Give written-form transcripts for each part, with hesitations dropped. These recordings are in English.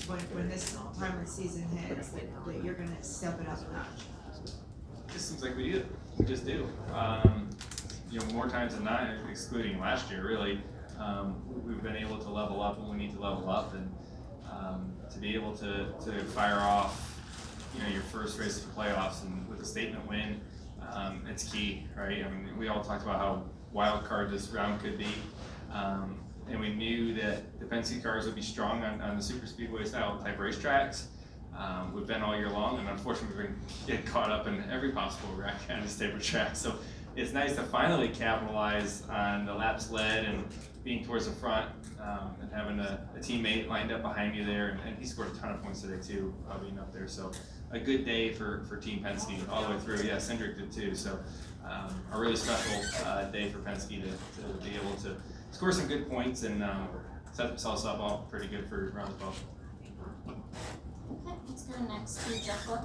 when this time of the season hits, that you're gonna step it up a notch? It just seems like we do. We just do. More times than not, excluding last year, really, we've been able to level up when we need to level up, and to be able to fire off, your first race of the playoffs and with a statement win, it's key, right? I mean, we all talked about how wild card this round could be, and we knew that the Penske cars would be strong on the super speedway style type racetracks. We've been all year long, and unfortunately we've been getting caught up in every possible wreck on this type of track. So it's nice to finally capitalize on the laps led and being towards the front, and having a teammate lined up behind you there, and he scored a ton of points today too, being up there. So a good day for Team Penske all the way through. Yeah, Cindric did too. So a really special day for Penske to be able to score some good points and set themselves up all pretty good for round 12. Okay, let's go next to Jeff Book.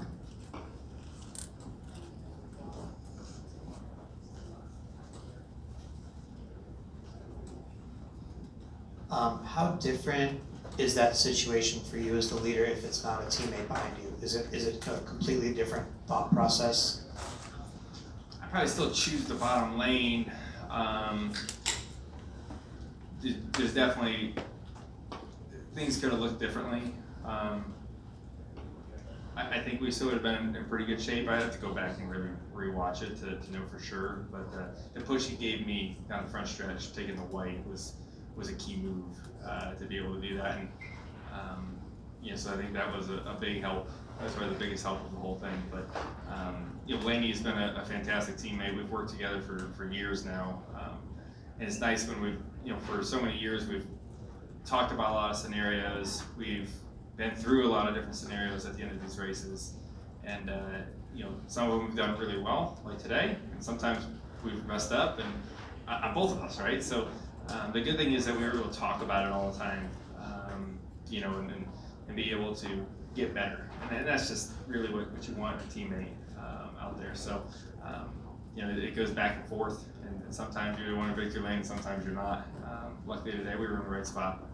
How different is that situation for you as the leader if it's not a teammate behind you? Is it a completely different thought process? I probably still choose the bottom lane. There's definitely things could have looked differently. I think we still would have been in pretty good shape. I'd have to go back and really rewatch it to know for sure. But the push he gave me down the front stretch, taking the white, was a key move to be able to do that. And so I think that was a big help. That's probably the biggest help of the whole thing. But Blaney's been a fantastic teammate. We've worked together for years now, and it's nice when we've for so many years we've talked about a lot of scenarios. We've been through a lot of different scenarios at the end of these races, and some of them we've done really well, like today, and sometimes we've messed up, and on both of us, right? So the good thing is that we were able to talk about it all the time, and be able to get better, and that's just really what you want in a teammate out there. So it goes back and forth, and sometimes you're the one in victory lane, sometimes you're not. Luckily today we were in the right spot.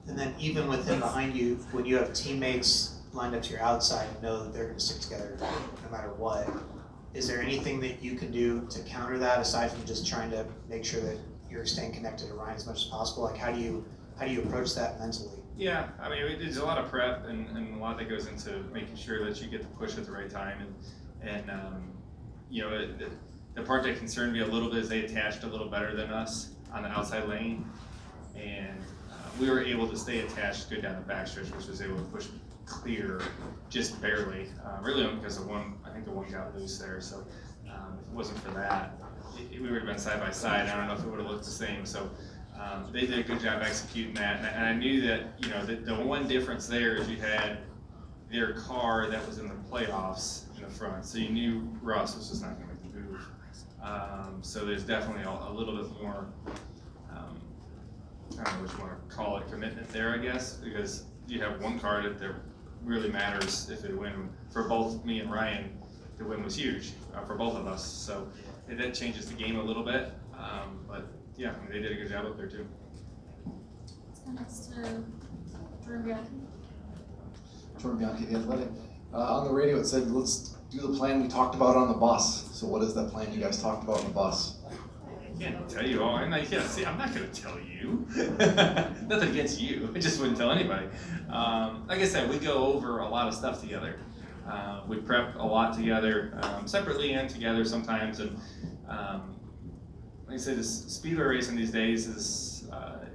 And then even with him behind you, when you have teammates lined up to your outside and know that they're going to stick together no matter what, is there anything that you can do to counter that aside from just trying to make sure that you're staying connected to Ryan as much as possible? Like how do you approach that mentally? Yeah, I mean there's a lot of prep and a lot that goes into making sure that you get the push at the right time, and the part that concerned me a little bit is they attached a little better than us on the outside lane, and we were able to stay attached good down the backstretch, which was able to push clear just barely. Really only because I think the one got loose there. So if it wasn't for that, we would have been side by side. I don't know if it would have looked the same. So they did a good job executing that. And I knew that the one difference there is you had their car that was in the playoffs in the front. So you knew Russ was just not going to make the move. So there's definitely a little bit more. I don't know what you want to call it, commitment there, I guess, because you have one car that really matters if they win. For both me and Ryan, the win was huge for both of us. So that changes the game a little bit. But yeah, I mean, they did a good job up there too. Let's go next to Jordan Bianchi. Jordan Bianchi, The Athletic. On the radio it said, let's do the plan we talked about on the bus. So what is that plan you guys talked about on the bus? I can't tell you all. I'm not going to tell you. Nothing against you. I just wouldn't tell anybody. Like I said, we go over a lot of stuff together. We prep a lot together, separately and together sometimes. And like I said, this speedway racing these days is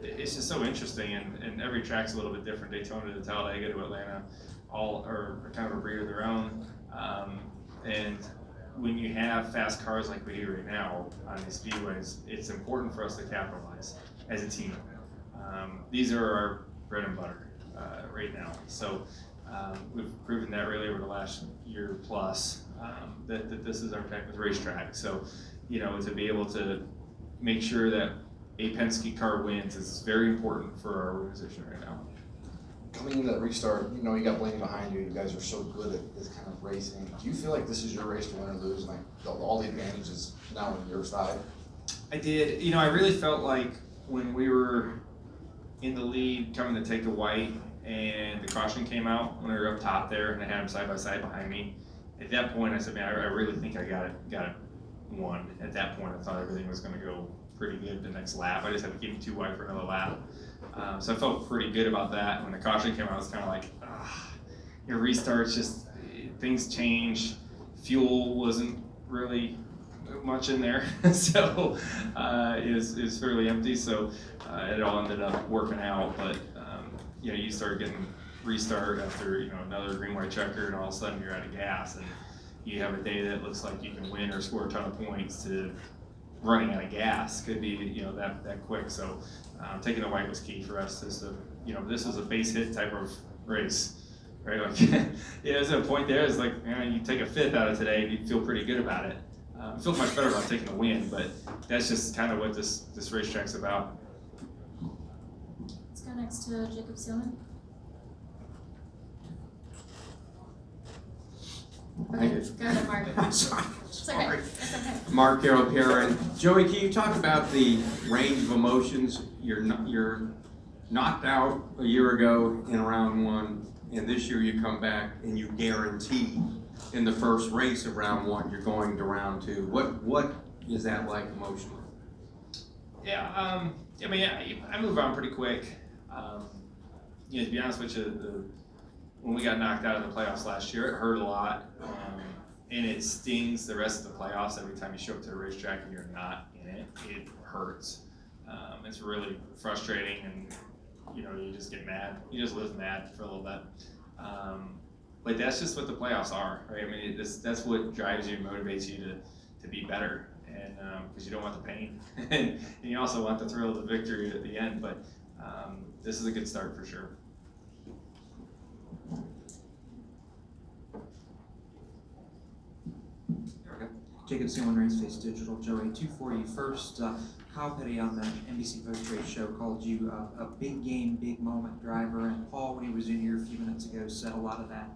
it's just so interesting, and every track's a little bit different. Daytona to Talladega to Atlanta, all are kind of a breed of their own. And when you have fast cars like we do right now on these speedways, it's important for us to capitalize as a team. These are our bread and butter right now. So we've proven that really over the last year plus that this is our type of racetrack. So to be able to make sure that a Penske car wins is very important for our organization right now. Coming into that restart, you got Blaney behind you. You guys are so good at this kind of racing. Do you feel like this is your race to win or lose? Like all the advantages now on your side? I did. I really felt like when we were in the lead coming to take the white and the caution came out when we were up top there, and I had them side by side behind me. At that point, I said, man, I really think I got it won. At that point, I thought everything was going to go pretty good the next lap. I just had to keep him too wide for another lap. So I felt pretty good about that. When the caution came out, I was kind of like, your restarts, just things change. Fuel wasn't really much in there, so it was fairly empty. So it all ended up working out. But you start getting restart after another green white checker, and all of a sudden you're out of gas, and you have a day that looks like you can win or score a ton of points to running out of gas could be that quick. So taking the white was key for us. This is a base hit type of race, right? Like there's a point there. It's like you take a fifth out of today, and you feel pretty good about it. I feel much better about taking the win, but that's just kind of what this racetrack's about. Let's go next to Jacob Seelman. Okay, go ahead, Mark. I'm sorry. It's okay. It's okay. Mark Carroll, Karen. Joey, can you talk about the range of emotions? You're knocked out a year ago in round one, and this year you come back and you guarantee in the first race of round one you're going to round two. What is that like emotionally? Yeah, I move on pretty quick. To be honest with you, when we got knocked out of the playoffs last year, it hurt a lot, and it stings the rest of the playoffs every time you show up to the racetrack and you're not in it. It hurts. It's really frustrating, and you just get mad. You just live mad for a little bit. But that's just what the playoffs are, right? I mean, that's what drives you and motivates you to be better, and because you don't want the pain, and you also want the thrill of the victory at the end. But this is a good start for sure. Jacob Seelman, Race Face Digital. Joey, two for you. First, Kyle Petty on the NBC Post Race Show called you a big game, big moment driver, and Paul, when he was in here a few minutes ago, said a lot of that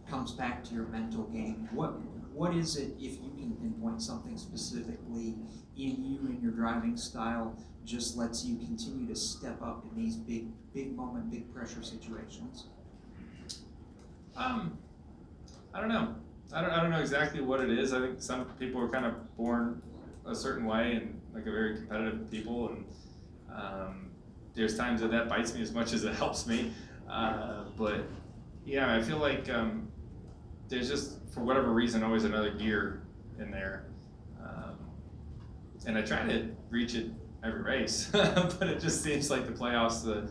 comes back to your mental game. What is it, if you can pinpoint something specifically in you and your driving style, just lets you continue to step up in these big moment, big pressure situations? I don't know. I don't know exactly what it is. I think some people are kind of born a certain way and like a very competitive people, and there's times that bites me as much as it helps me. But yeah, I feel like there's just, for whatever reason, always another gear in there, and I try to reach it every race, but it just seems like the playoffs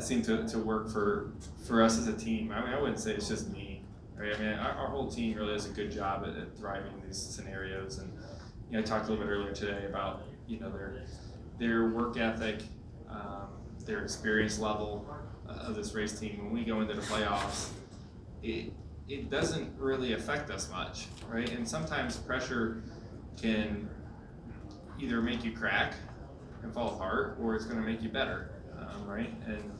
seem to work for us as a team. I mean, I wouldn't say it's just me. Right? I mean, our whole team really does a good job at thriving in these scenarios, and I talked a little bit earlier today about their work ethic, their experience level of this race team. When we go into the playoffs, it doesn't really affect us much, right? And sometimes pressure can either make you crack and fall apart, or it's going to make you better, right? And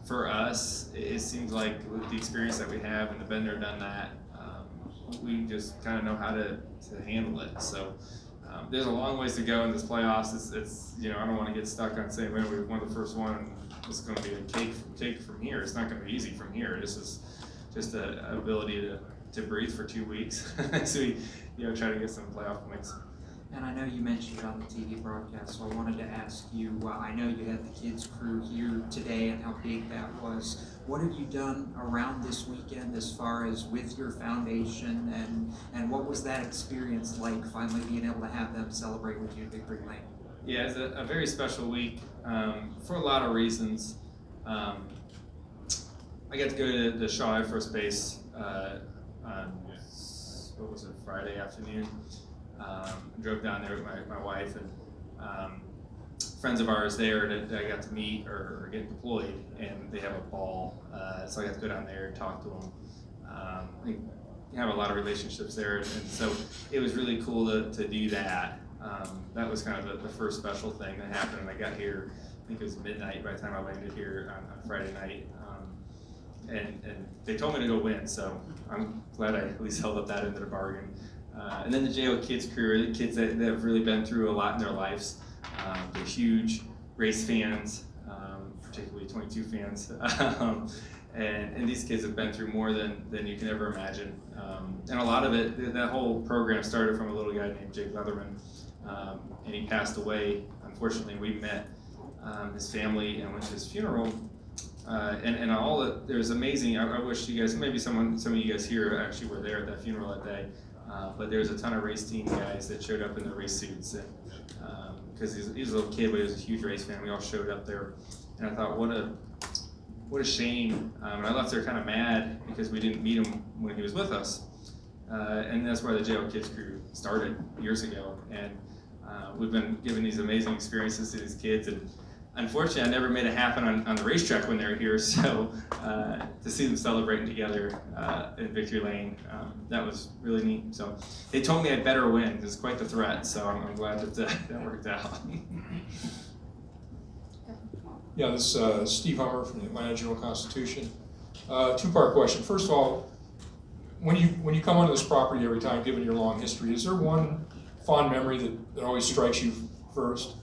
for us, it seems like with the experience that we have and the been there, done that, we just kind of know how to handle it. So there's a long ways to go in this playoffs. It's I don't want to get stuck on saying, well, we won the first one and it's going to be a cake from here. It's not going to be easy from here. This is just an ability to breathe for 2 weeks so we try to get some playoff points. And I know you mentioned it on the TV broadcast, so I wanted to ask you, I know you had the kids crew here today and how big that was. What have you done around this weekend as far as with your foundation, and what was that experience like, finally being able to have them celebrate with you at Victory Lane? Yeah, it's a very special week for a lot of reasons. I got to go to the Shaw Air Force Base on, Friday afternoon. I drove down there with my wife and friends of ours there that I got to meet or get deployed, and they have a ball, so I got to go down there and talk to them. We have a lot of relationships there, and so it was really cool to do that. That was kind of the first special thing that happened, and I got here, I think it was midnight by the time I landed here on Friday night. And they told me to go win, so I'm glad I at least held up that end of the bargain. And then the JO Kids crew, the kids that have really been through a lot in their lives. They're huge race fans, particularly 22 fans. And these kids have been through more than you can ever imagine. And a lot of it, that whole program started from a little guy named Jake Leatherman, and he passed away. Unfortunately, we met his family and went to his funeral. And all that, there's amazing. I wish you guys, maybe some of you guys here actually were there at that funeral that day. But there's a ton of race team guys that showed up in their race suits, and because he was a little kid, but he was a huge race fan. We all showed up there, and I thought, what a shame. And I left there kind of mad because we didn't meet him when he was with us. And that's where the JL Kids crew started years ago. And we've been giving these amazing experiences to these kids. And unfortunately, I never made it happen on the racetrack when they were here. So to see them celebrating together in Victory Lane, that was really neat. So they told me I better win. It was quite the threat. So I'm glad that worked out. Yeah, this is Steve Hummer from the Atlanta Journal-Constitution. Two-part question. First of all, when you come onto this property every time, given your long history, is there one fond memory that always strikes you first?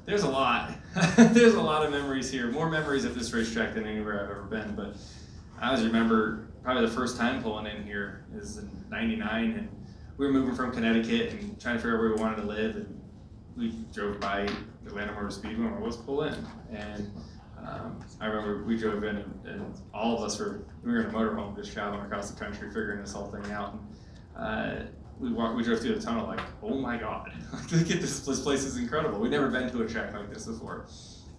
There's a lot. There's a lot of memories here. More memories at this racetrack than anywhere I've ever been. But I always remember probably the first time pulling in here is in '99, and we were moving from Connecticut and trying to figure out where we wanted to live. And we drove by the Atlanta Motor Speedway and let's pull in. And I remember we drove in, and all of us we were in a motorhome just traveling across the country figuring this whole thing out. And, we drove through the tunnel like, oh my God, look at this place is incredible. We'd never been to a track like this before.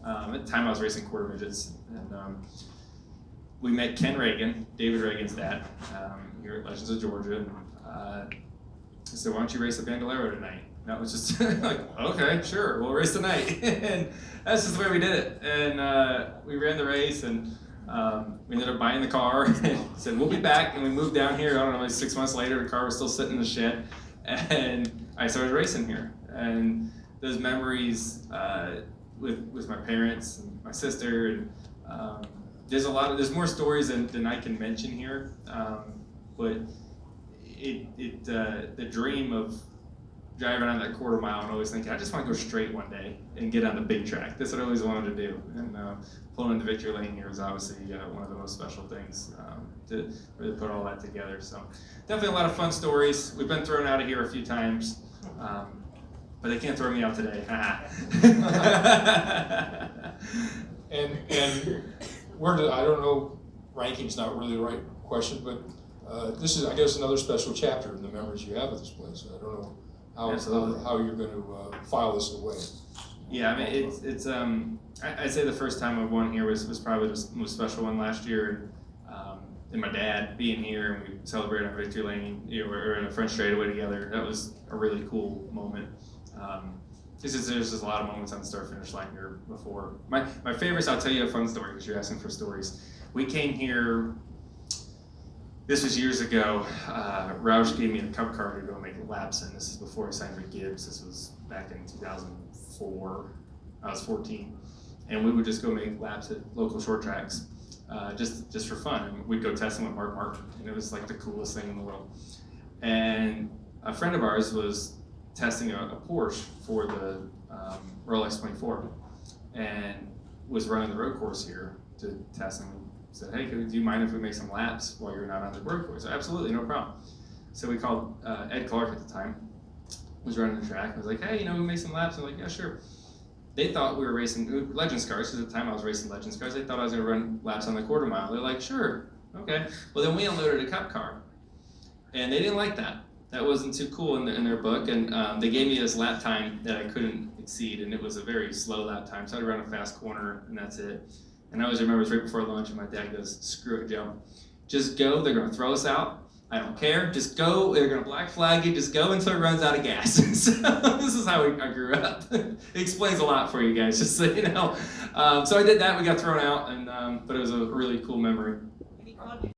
At the time I was racing quarter midgets, and we met Ken Reagan, David Reagan's dad, here at Legends of Georgia. And he said, why don't you race the Bandolero tonight? And that was just like, okay, sure, we'll race tonight. And that's just the way we did it. And we ran the race, and we ended up buying the car and said, we'll be back. And we moved down here, I don't know, like 6 months later, the car was still sitting in the shed. And I started racing here. And those memories with my parents and my sister, and there's more stories than I can mention here. But the dream of driving on that quarter mile and always thinking, I just want to go straight one day and get on the big track. That's what I always wanted to do. And pulling into Victory Lane here was obviously one of the most special things to really put all that together. So definitely a lot of fun stories. We've been thrown out of here a few times, but they can't throw me out today. And where I don't know, ranking's not really the right question, but this is, I guess, another special chapter in the memories you have of this place. I don't know how you're going to file this away. Yeah, I mean, it's I'd say the first time I won here was probably the most special one last year. And my dad being here, and we celebrated on Victory Lane, we were in a French straightaway together. That was a really cool moment. There's just a lot of moments on the start finish line here before. My favorites, I'll tell you a fun story because you're asking for stories. We came here, this was years ago. Roush gave me a cup car to go make laps in. This is before I signed with Gibbs. This was back in 2004. I was 14. And we would just go make laps at local short tracks, just for fun. And we'd go test them with Mark Martin, and it was like the coolest thing in the world. And a friend of ours was testing a Porsche for the Rolex 24, and was running the road course here to test them. Said, hey, do you mind if we make some laps while you're not on the road course? Absolutely, no problem. So we called Ed Clark at the time, was running the track. I was like, hey, we make some laps. I'm like, yeah, sure. They thought we were racing Legends cars, because at the time I was racing Legends cars. They thought I was going to run laps on the quarter mile. They're like, sure, okay. Well, then we unloaded a cup car, and they didn't like that. That wasn't too cool in their book, and they gave me this lap time that I couldn't exceed, and it was a very slow lap time, so I had to run a fast corner, and that's it. And I always remember it was right before lunch, and my dad goes, screw it, Joe. Just go, they're going to throw us out. I don't care, just go, they're going to black flag you, just go until it runs out of gas. So this is how I grew up. It explains a lot for you guys, just so you know. So I did that, we got thrown out, and but it was a really cool memory.